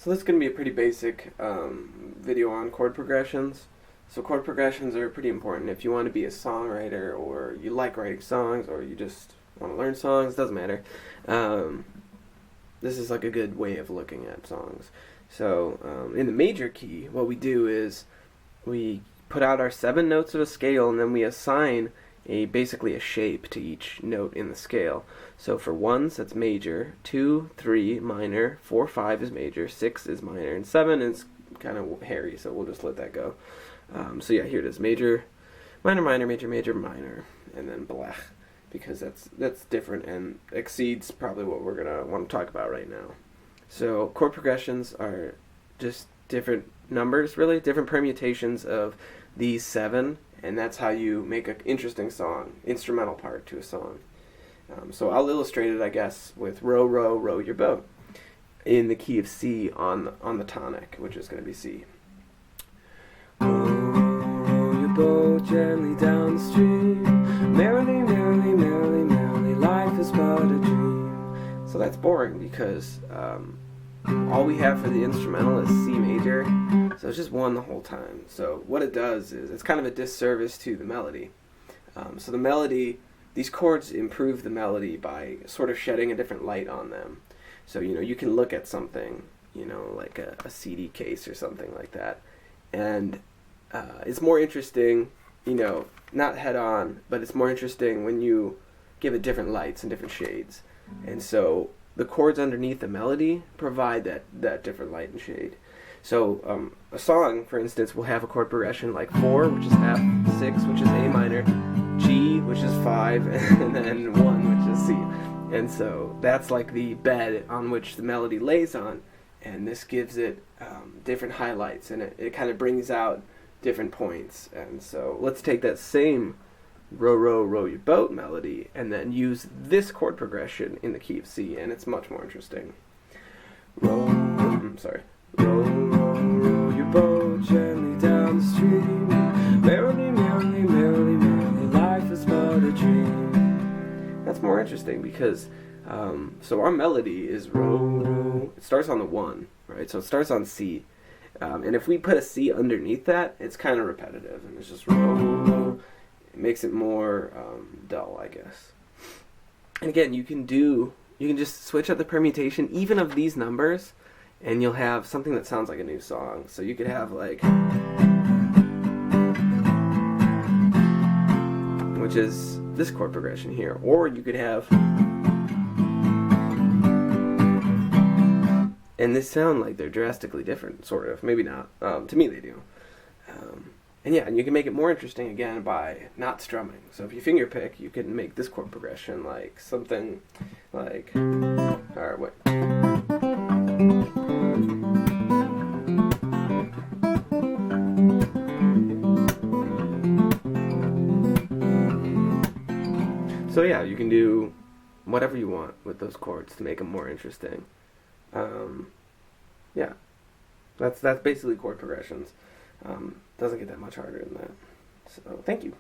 So this is going to be a pretty basic video on chord progressions. So chord progressions are pretty important if you want to be a songwriter, or you like writing songs, or you just want to learn songs. Doesn't matter. This is like a good way of looking at songs. So in the major key, what we do is we put out our 7 notes of a scale, and then we assign basically a shape to each note in the scale. So for 1s, that's major, 2, 3, minor, 4, 5 is major, 6 is minor, and 7 is kind of hairy, so we'll just let that go. So yeah, here it is, major, minor, minor, major, major, minor, and then blech, because that's different and exceeds probably what we're going to want to talk about right now. So chord progressions are just different numbers, really, different permutations of these 7, and that's how you make an interesting song, instrumental part to a song. So I'll illustrate it, I guess, with row, row, row your boat in the key of C on the tonic, which is going to be C. Row, row your boat gently down the stream, merrily, merrily, merrily, merrily, life is but a dream. So that's boring because all we have for the instrumental is C major, so it's just 1 the whole time. So what it does is it's kind of a disservice to the melody. So the melody, these chords improve the melody by sort of shedding a different light on them. So, you can look at something, like a CD case or something like that, and it's more interesting, not head on, but it's more interesting when you give it different lights and different shades. And so the chords underneath the melody provide that different light and shade. So a song, for instance, will have a chord progression like 4, which is F, 6, which is A minor, G, which is 5, and then 1, which is C. And so that's like the bed on which the melody lays on, and this gives it different highlights, and it kind of brings out different points. And so let's take that same row, row, row your boat melody and then use this chord progression in the key of C, and it's much more interesting. Row, row, row your boat gently down the stream, merrily, merrily, merrily, merrily, life is but a dream. That's more interesting because so our melody is row, row. It starts on the 1, right? So it starts on C, and if we put a C underneath that, it's kind of repetitive, and it's just row, row. It makes it more dull, I guess. And again, you can just switch up the permutation even of these numbers, and you'll have something that sounds like a new song. So you could have like, which is this chord progression here, or you could have, and this sound like they're drastically different, sort of. Maybe not. To me, they do. And yeah, and you can make it more interesting again by not strumming. So if you finger pick, you can make this chord progression like something like, alright, wait. So yeah, you can do whatever you want with those chords to make them more interesting. Yeah, that's basically chord progressions. Doesn't get that much harder than that. So thank you.